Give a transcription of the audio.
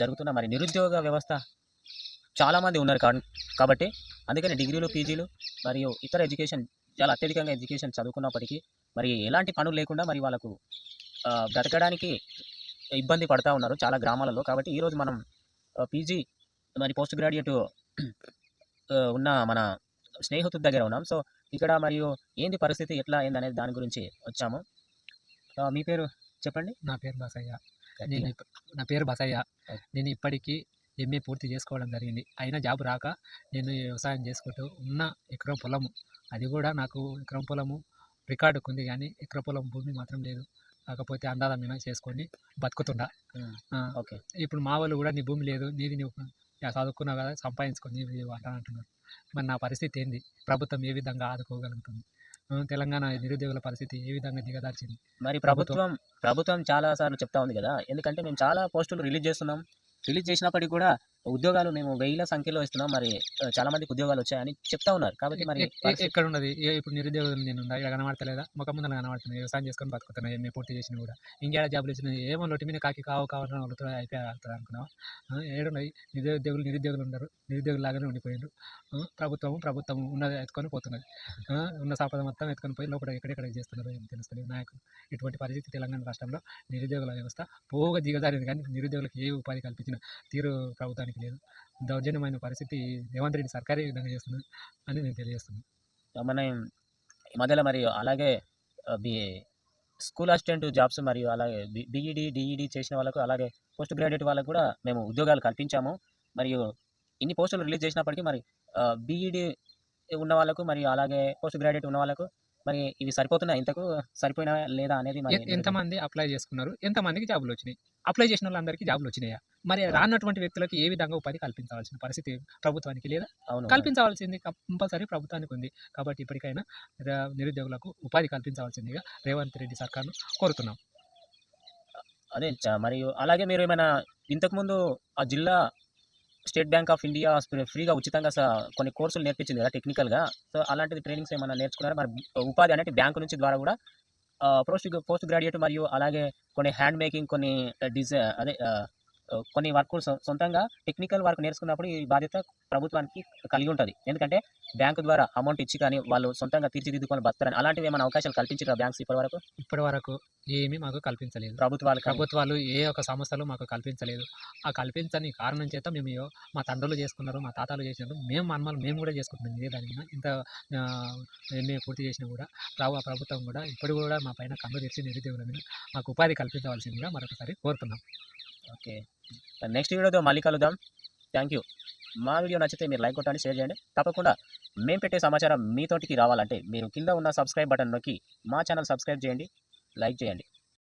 జరుగుతున్న మరి నిరుద్యోగ వ్యవస్థ చాలామంది ఉన్నారు కాబట్టి అందుకని డిగ్రీలు, పీజీలు మరియు ఇతర ఎడ్యుకేషన్ చాలా అత్యధికంగా ఎడ్యుకేషన్ చదువుకున్నప్పటికీ మరి ఎలాంటి పనులు లేకుండా మరి వాళ్ళకు బ్రతకడానికి ఇబ్బంది పడతా ఉన్నారు చాలా గ్రామాలలో. కాబట్టి ఈరోజు మనం పీజీ మరి పోస్ట్ గ్రాడ్యుయేట్ ఉన్న మన స్నేహితుడి దగ్గర ఉన్నాం. సో ఇక్కడ మరియు ఏంది పరిస్థితి, ఎట్లా ఏందనేది దాని గురించి వచ్చాము. మీ పేరు చెప్పండి. నా పేరు బసయ్య. గట్టిగా. నా పేరు బసయ్య. ఓకే. నేను ఇప్పటికీ ఎంఏ పూర్తి చేసుకోవడం జరిగింది. అయినా జాబ్ రాక నేను వ్యవసాయం చేసుకుంటూ ఉన్న ఎకరం పొలము, అది కూడా నాకు ఎకరం పొలము రికార్డుకుంది కానీ ఎకరం పొలం భూమి మాత్రం లేదు. కాకపోతే అందాదమైన చేసుకొని బతుకుతుండా. ఓకే. ఇప్పుడు మా వాళ్ళు కూడా నీ భూమి లేదు, నీది నువ్వు చదువుకున్నావు కదా సంపాదించుకొని నీవు అట్లా అంటున్నారు. మరి నా పరిస్థితి ఏంది? ప్రభుత్వం ఏ విధంగా ఆదుకోగలుగుతుంది? తెలంగాణ నిరుద్యోగుల పరిస్థితి ఏ విధంగా దిగదార్చింది? మరి ప్రభుత్వం చాలా సార్లు చెప్తా ఉంది కదా, ఎందుకంటే మేము చాలా పోస్టులు రిలీజ్ చేస్తున్నాం. రిలీజ్ చేసినప్పటికీ కూడా ఉద్యోగాలు మేము వేల సంఖ్యలో ఇస్తున్నాం. మరి చాలా మందికి ఉద్యోగాలు వచ్చాయని చెప్తా ఉన్నారు. కాబట్టి మరి ఎక్కడ ఉన్నది? ఇప్పుడు నిరుద్యోగులు నేను ఇక్కడ కనబడతలేదా? ముఖం ముందర కనబడుతున్నాయి. వ్యవసాయం చేసుకొని బతుకుతున్నాయి. ఎంఏ పూర్తి చేసిన కూడా ఇంకేడ జాబులు వచ్చినాయి? ఏమో లొట్టి మీద కాకి కావాలని వాళ్ళతో అయిపోయి అవుతుంది అనుకున్నావా? ఏడున్నాయి నిరుద్యోగులు ఉండరు, నిరుద్యోగులు లాగానే ఉండిపోయిండ్రు. ప్రభుత్వం ఉన్నది ఎత్తుకొని పోతున్నది. ఉన్న సంపద మొత్తం ఎత్తుకొని పోయి లోపల ఎక్కడెక్కడ చేస్తున్నారు ఏం తెలుస్తలేదు నాయకులు. ఇటువంటి పరిస్థితి తెలంగాణ రాష్ట్రంలో నిరుద్యోగుల వ్యవస్థ పోగా దిగజారింది కానీ నిరుద్యోగులకు ఏ ఉపాధి కల్పించిన తీరు ప్రభుత్వానికి లేదు. దౌర్జన్యమైన పరిస్థితి రేవంత్ రెడ్డి సర్కారే ఈ విధంగా చేస్తున్నది అని నేను తెలియజేస్తున్నాను. మనం ఈ మధ్యలో మరియు అలాగే బి స్కూల్ అసిస్టెంట్ జాబ్స్ మరియు అలాగే బీఈడీ, డిఈడీ చేసిన వాళ్ళకు, అలాగే పోస్ట్ గ్రాడ్యుయేట్ వాళ్ళకు కూడా మేము ఉద్యోగాలు కల్పించాము. మరియు ఇన్ని పోస్టులు రిలీజ్ చేసినప్పటికీ మరి బీఈడీ ఉన్న వాళ్ళకు మరియు అలాగే పోస్ట్ గ్రాడ్యుయేట్ ఉన్న వాళ్ళకు మరి ఇవి సరిపోతున్నాయి, ఇంతకు సరిపోయినా లేదా అనేది మరి ఎంతమంది అప్లై చేసుకున్నారు, ఎంతమందికి జాబులు వచ్చినాయి? అప్లై చేసిన వాళ్ళందరికీ జాబులు వచ్చినాయా? మరి రానటువంటి వ్యక్తులకు ఏ విధంగా ఉపాధి కల్పించవలసిన పరిస్థితి ప్రభుత్వానికి లేదా? అవును. కల్పించవలసింది కంపల్సరీ ప్రభుత్వానికి ఉంది. కాబట్టి ఇప్పటికైనా నిరుద్యోగులకు ఉపాధి కల్పించవలసిందిగా రేవంత్ రెడ్డి సర్కార్ను కోరుతున్నాం. అదే మరియు అలాగే మీరు ఏమైనా ఇంతకుముందు ఆ జిల్లా స్టేట్ బ్యాంక్ ఆఫ్ ఇండియా ఫ్రీగా ఉచితంగా కొన్ని కోర్సులు నేర్పించింది కదా టెక్నికల్గా. సో అలాంటిది ట్రైనింగ్స్ ఏమైనా నేర్చుకున్నారా? మరి ఉపాధి అనేది బ్యాంకు నుంచి ద్వారా కూడా పోస్ట్ గ్రాడ్యుయేట్ మరియు అలాగే కొన్ని హ్యాండ్ మేకింగ్, కొన్ని కొన్ని వర్క్ సొంతంగా టెక్నికల్ వర్క్ నేర్చుకున్నప్పుడు ఈ బాధ్యత ప్రభుత్వానికి కలిగి ఉంటుంది. ఎందుకంటే బ్యాంకు ద్వారా అమౌంట్ ఇచ్చి కానీ వాళ్ళు సొంతంగా తీర్చిదిద్దుకొని బతారని అలాంటివి ఏమైనా అవకాశాలు కల్పించారా బ్యాంక్స్ ఇప్పటి వరకు ఏమీ మాకు కల్పించలేదు. ప్రభుత్వాలు ఏ ఒక్క సంస్థలు మాకు కల్పించలేదు. ఆ కల్పించని కారణం చేత మేము మా తండ్రులు చేసుకున్నారు, మా తాతలు చేసినారు, మేము కూడా చేసుకుంటున్నాం. ఇదే దాని మీద ఇంత ఎంఏ పూర్తి చేసినా కూడా ప్రభుత్వం కూడా ఇప్పుడు కూడా మా పైన కన్ను తెచ్చి నిరుద్యోగుల మీద మాకు ఉపాధి కల్పించవలసిందిగా మరొకసారి కోరుతున్నాం. ఓకే. నెక్స్ట్ వీడియోతో మళ్ళీ కలుద్దాం. Thank you. మా వీడియో నచ్చితే మీరు లైక్ కొట్టండి, షేర్ చేయండి. తప్పకుండా మేము పెట్టే సమాచారం మీ తోటికి రావాలంటే మీరు కింద ఉన్న సబ్స్క్రైబ్ బటన్ నొక్కి మా ఛానల్ సబ్స్క్రైబ్ చేయండి, లైక్ చేయండి.